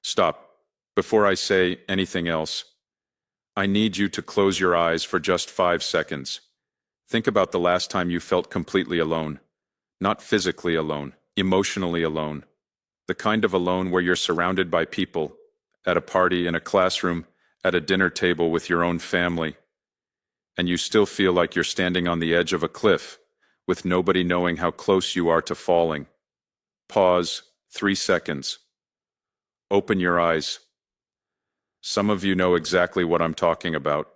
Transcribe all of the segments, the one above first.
Stop. Before I say anything else, I need you to close your eyes for just 5 seconds. Think about the last time you felt completely alone. Not physically alone, emotionally alone. The kind of alone where you're surrounded by people, at a party, in a classroom, at a dinner table with your own family, and you still feel like you're standing on the edge of a cliff, with nobody knowing how close you are to falling. Pause, 3 seconds. Open your eyes. Some of you know exactly what I'm talking about,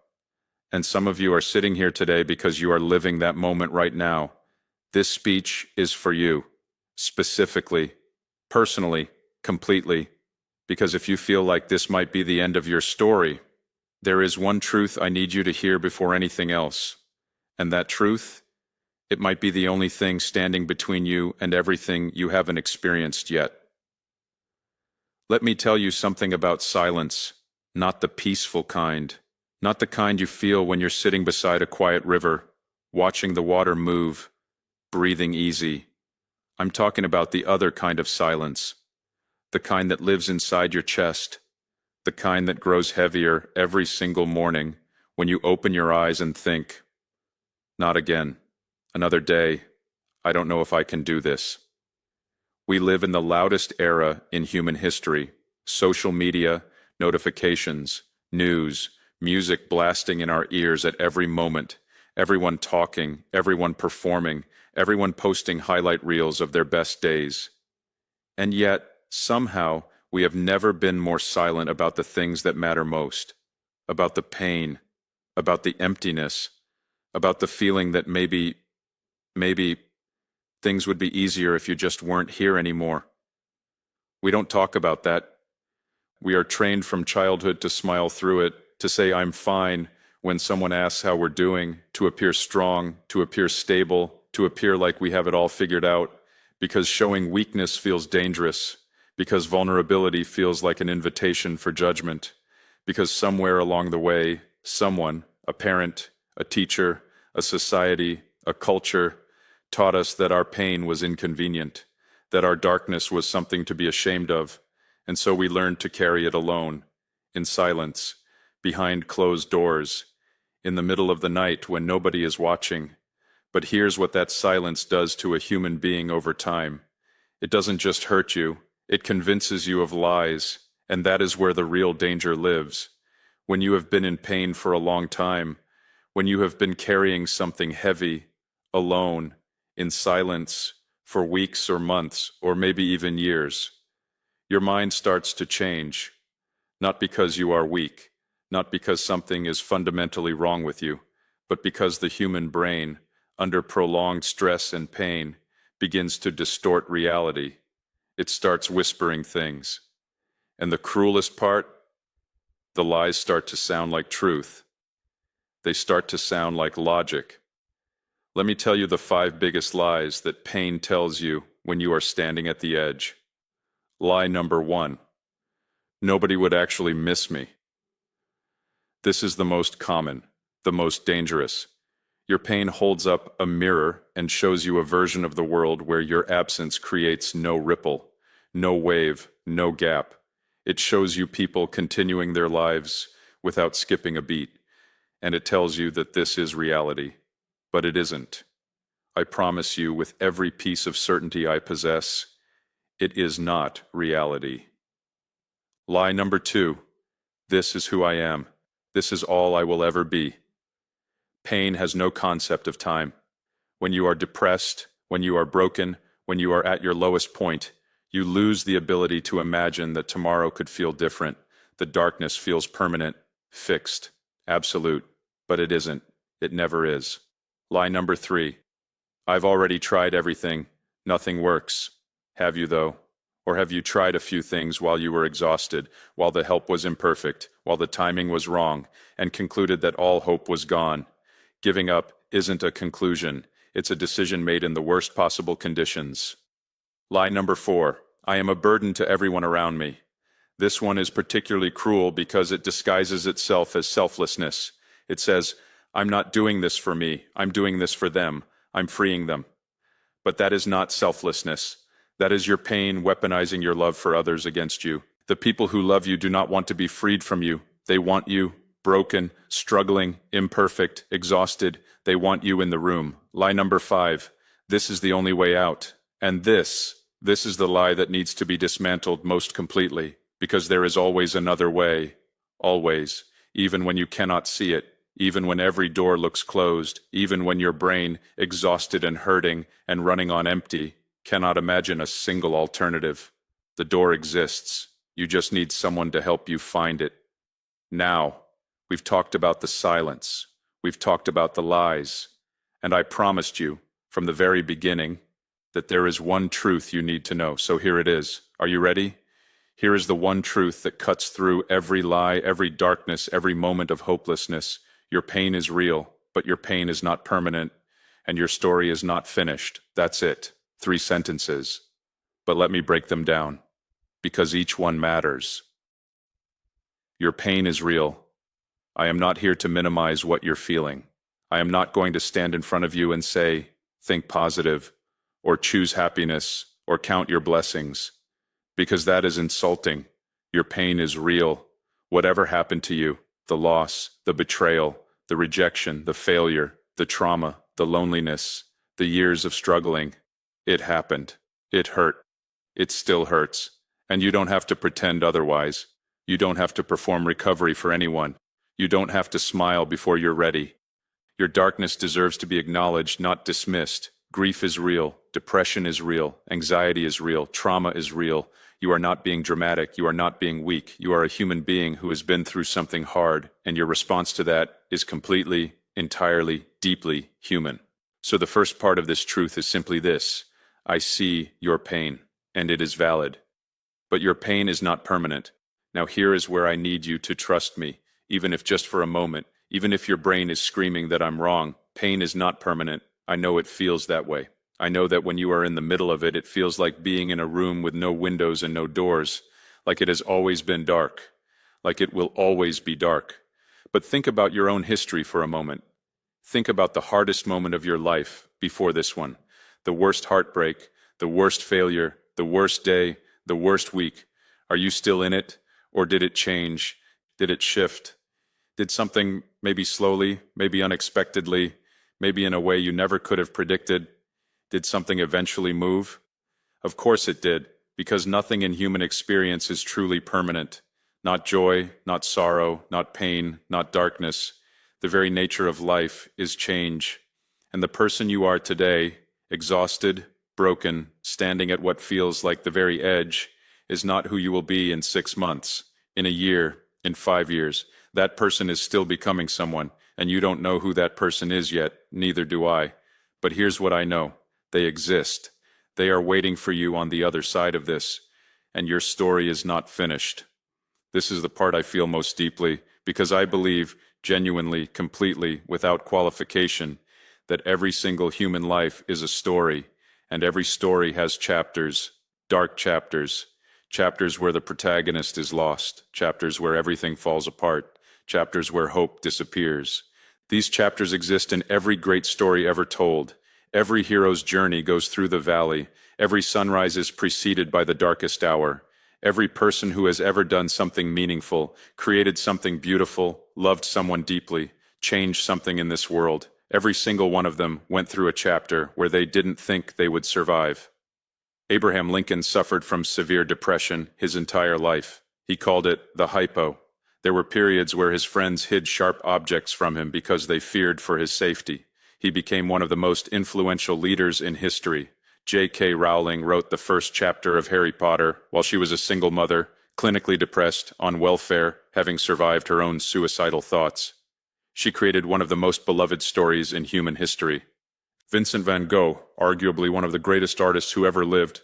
and some of you are sitting here today because you are living that moment right now. This speech is for you, specifically, personally, completely, because if you feel like this might be the end of your story, there is one truth I need you to hear before anything else, and that truth, it might be the only thing standing between you and everything you haven't experienced yet. Let me tell you something about silence, not the peaceful kind, not the kind you feel when you're sitting beside a quiet river, watching the water move, breathing easy. I'm talking about the other kind of silence, the kind that lives inside your chest, the kind that grows heavier every single morning when you open your eyes and think, not again, another day, I don't know if I can do this. We live in the loudest era in human history. Social media, notifications, news, music blasting in our ears at every moment, everyone talking, everyone performing, everyone posting highlight reels of their best days. And yet, somehow, we have never been more silent about the things that matter most, about the pain, about the emptiness, about the feeling that maybe things would be easier if you just weren't here anymore. We don't talk about that. We are trained from childhood to smile through it, to say I'm fine when someone asks how we're doing, to appear strong, to appear stable, to appear like we have it all figured out, because showing weakness feels dangerous, because vulnerability feels like an invitation for judgment, because somewhere along the way, someone, a parent, a teacher, a society, a culture, taught us that our pain was inconvenient, that our darkness was something to be ashamed of, and so we learned to carry it alone, in silence, behind closed doors, in the middle of the night when nobody is watching. But here's what that silence does to a human being over time. It doesn't just hurt you, it convinces you of lies, and that is where the real danger lives. When you have been in pain for a long time, when you have been carrying something heavy, alone, in silence, for weeks or months, or maybe even years, your mind starts to change, not because you are weak, not because something is fundamentally wrong with you, but because the human brain, under prolonged stress and pain, begins to distort reality. It starts whispering things. And the cruelest part, the lies start to sound like truth. They start to sound like logic. Let me tell you the 5 biggest lies that pain tells you when you are standing at the edge. Lie number 1. Nobody would actually miss me. This is the most common, the most dangerous. Your pain holds up a mirror and shows you a version of the world where your absence creates no ripple, no wave, no gap. It shows you people continuing their lives without skipping a beat, and it tells you that this is reality. But it isn't. I promise you with every piece of certainty I possess, it is not reality. Lie number 2. This is who I am. This is all I will ever be. Pain has no concept of time. When you are depressed, when you are broken, when you are at your lowest point, you lose the ability to imagine that tomorrow could feel different. The darkness feels permanent, fixed, absolute, but it isn't. It never is. Lie number 3. I've already tried everything. Nothing works. Have you, though? Or have you tried a few things while you were exhausted, while the help was imperfect, while the timing was wrong, and concluded that all hope was gone? Giving up isn't a conclusion. It's a decision made in the worst possible conditions. Lie number 4. I am a burden to everyone around me. This one is particularly cruel because it disguises itself as selflessness. It says, I'm not doing this for me. I'm doing this for them. I'm freeing them. But that is not selflessness. That is your pain weaponizing your love for others against you. The people who love you do not want to be freed from you. They want you broken, struggling, imperfect, exhausted. They want you in the room. Lie number 5. This is the only way out. And this is the lie that needs to be dismantled most completely, because there is always another way. Always. Even when you cannot see it. Even when every door looks closed. Even when your brain, exhausted and hurting and running on empty, cannot imagine a single alternative. The door exists. You just need someone to help you find it. Now, we've talked about the silence. We've talked about the lies. And I promised you, from the very beginning, that there is one truth you need to know. So here it is. Are you ready? Here is the one truth that cuts through every lie, every darkness, every moment of hopelessness. Your pain is real, but your pain is not permanent, and your story is not finished. That's it. 3 sentences. But let me break them down, because each one matters. Your pain is real. I am not here to minimize what you're feeling. I am not going to stand in front of you and say, think positive, or choose happiness, or count your blessings, because that is insulting. Your pain is real. Whatever happened to you, the loss, the betrayal, the rejection, the failure, the trauma, the loneliness, the years of struggling, it happened. It hurt. It still hurts. And you don't have to pretend otherwise. You don't have to perform recovery for anyone. You don't have to smile before you're ready. Your darkness deserves to be acknowledged, not dismissed. Grief is real. Depression is real. Anxiety is real. Trauma is real. You are not being dramatic. You are not being weak. You are a human being who has been through something hard, and your response to that is completely, entirely, deeply human. So the first part of this truth is simply this: I see your pain, and it is valid. But your pain is not permanent. Now here is where I need you to trust me, even if just for a moment, even if your brain is screaming that I'm wrong. Pain is not permanent. I know it feels that way. I know that when you are in the middle of it, it feels like being in a room with no windows and no doors, like it has always been dark, like it will always be dark. But think about your own history for a moment. Think about the hardest moment of your life before this one, the worst heartbreak, the worst failure, the worst day, the worst week. Are you still in it? Or did it change? Did it shift? Did something, maybe slowly, maybe unexpectedly, maybe in a way you never could have predicted, did something eventually move? Of course it did, because nothing in human experience is truly permanent. Not joy, not sorrow, not pain, not darkness. The very nature of life is change. And the person you are today, exhausted, broken, standing at what feels like the very edge, is not who you will be in 6 months, in a year, in 5 years. That person is still becoming someone, and you don't know who that person is yet, neither do I. But here's what I know. They exist. They are waiting for you on the other side of this, and your story is not finished. This is the part I feel most deeply, because I believe, genuinely, completely, without qualification, that every single human life is a story, and every story has chapters, dark chapters, chapters where the protagonist is lost, chapters where everything falls apart, chapters where hope disappears. These chapters exist in every great story ever told. Every hero's journey goes through the valley. Every sunrise is preceded by the darkest hour. Every person who has ever done something meaningful, created something beautiful, loved someone deeply, changed something in this world, every single one of them went through a chapter where they didn't think they would survive. Abraham Lincoln suffered from severe depression his entire life. He called it the hypo. There were periods where his friends hid sharp objects from him because they feared for his safety. He became one of the most influential leaders in history. J.K. Rowling wrote the first chapter of Harry Potter while she was a single mother, clinically depressed, on welfare, having survived her own suicidal thoughts. She created one of the most beloved stories in human history. Vincent van Gogh, arguably one of the greatest artists who ever lived,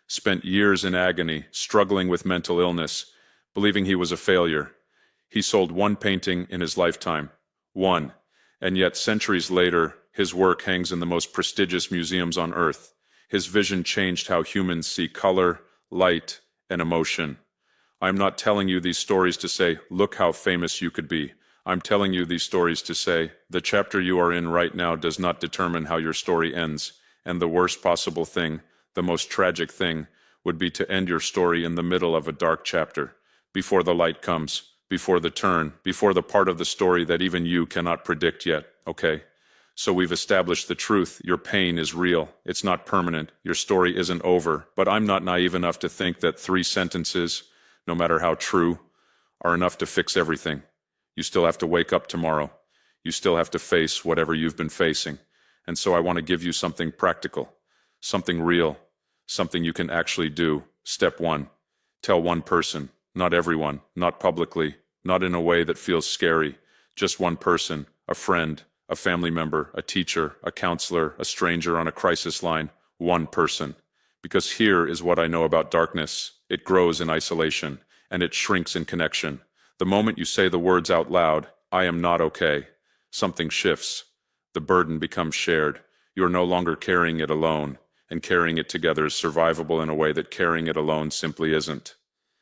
spent years in agony, struggling with mental illness, believing he was a failure. He sold 1 painting in his lifetime. 1. And yet, centuries later, his work hangs in the most prestigious museums on Earth. His vision changed how humans see color, light, and emotion. I'm not telling you these stories to say, look how famous you could be. I'm telling you these stories to say, the chapter you are in right now does not determine how your story ends. And the worst possible thing, the most tragic thing, would be to end your story in the middle of a dark chapter, before the light comes, before the turn, before the part of the story that even you cannot predict yet, okay? So we've established the truth. Your pain is real. It's not permanent. Your story isn't over. But I'm not naive enough to think that 3 sentences, no matter how true, are enough to fix everything. You still have to wake up tomorrow. You still have to face whatever you've been facing. And so I want to give you something practical, something real, something you can actually do. Step 1, tell one person, not everyone, not publicly, not in a way that feels scary, just one person, a friend, a family member, a teacher, a counselor, a stranger on a crisis line, one person. Because here is what I know about darkness. It grows in isolation, and it shrinks in connection. The moment you say the words out loud, I am not okay, something shifts. The burden becomes shared. You are no longer carrying it alone, and carrying it together is survivable in a way that carrying it alone simply isn't.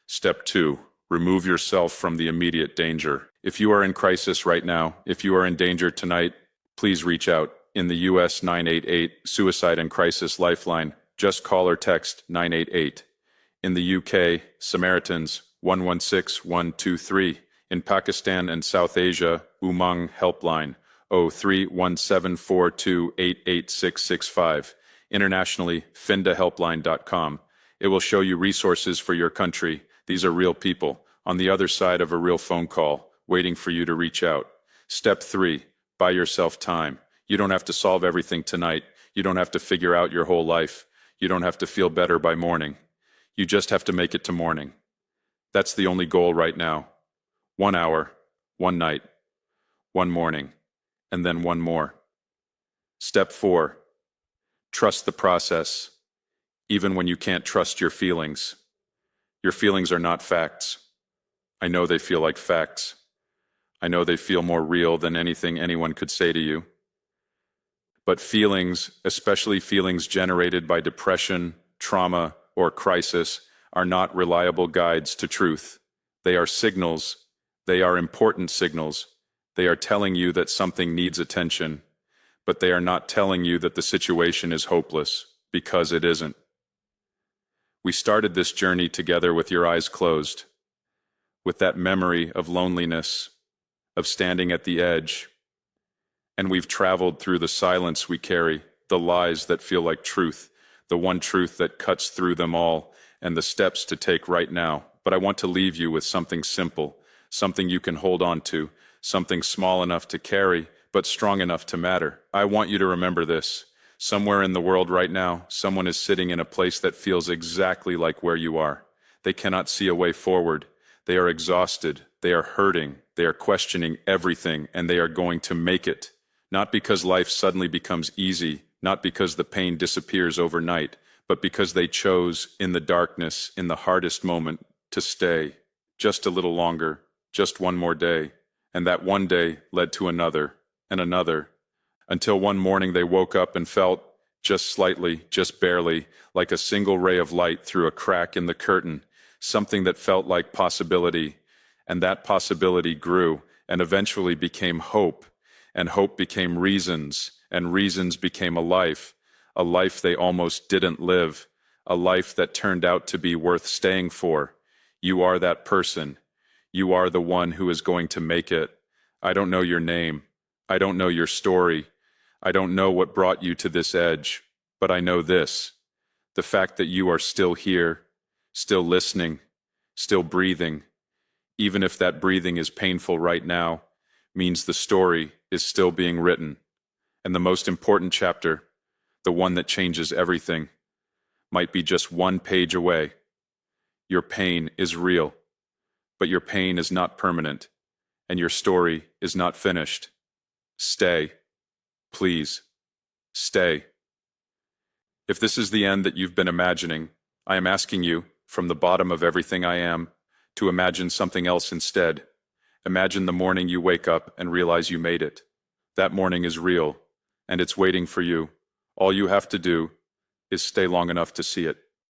Step 2, remove yourself from the immediate danger. If you are in crisis right now, if you are in danger tonight, please reach out. In the US 988 Suicide and Crisis Lifeline, just call or text 988. In the UK, Samaritans 116123. In Pakistan and South Asia, Umang Helpline 031742886665. Internationally, findahelpline.com. It will show you resources for your country. These are real people on the other side of a real phone call, waiting for you to reach out. Step 3, buy yourself time. You don't have to solve everything tonight. You don't have to figure out your whole life. You don't have to feel better by morning. You just have to make it to morning. That's the only goal right now. 1 hour, 1 night, 1 morning, and then 1 more. Step 4, trust the process, even when you can't trust your feelings. Your feelings are not facts. I know they feel like facts. I know they feel more real than anything anyone could say to you. But feelings, especially feelings generated by depression, trauma, or crisis, are not reliable guides to truth. They are signals. They are important signals. They are telling you that something needs attention, but they are not telling you that the situation is hopeless, because it isn't. We started this journey together with your eyes closed, with that memory of loneliness, of standing at the edge, and we've traveled through the silence we carry, the lies that feel like truth, the one truth that cuts through them all, and the steps to take right now. But I want to leave you with something simple, something you can hold on to, something small enough to carry, but strong enough to matter. I want you to remember this. Somewhere in the world right now, someone is sitting in a place that feels exactly like where you are. They cannot see a way forward. They are exhausted. They are hurting. They are questioning everything, and they are going to make it. Not because life suddenly becomes easy, not because the pain disappears overnight, but because they chose, in the darkness, in the hardest moment, to stay. Just a little longer, just one more day. And that one day led to another, and another, until one morning they woke up and felt, just slightly, just barely, like a single ray of light through a crack in the curtain, something that felt like possibility. And that possibility grew, and eventually became hope, and hope became reasons, and reasons became a life they almost didn't live, a life that turned out to be worth staying for. You are that person. You are the one who is going to make it. I don't know your name. I don't know your story. I don't know what brought you to this edge, but I know this. The fact that you are still here, still listening, still breathing, even if that breathing is painful right now, means the story is still being written. And the most important chapter, the one that changes everything, might be just 1 page away. Your pain is real, but your pain is not permanent, and your story is not finished. Stay. Please. Stay. If this is the end that you've been imagining, I am asking you, from the bottom of everything I am, to imagine something else instead. Imagine the morning you wake up and realize you made it. That morning is real, and it's waiting for you. All you have to do is stay long enough to see it.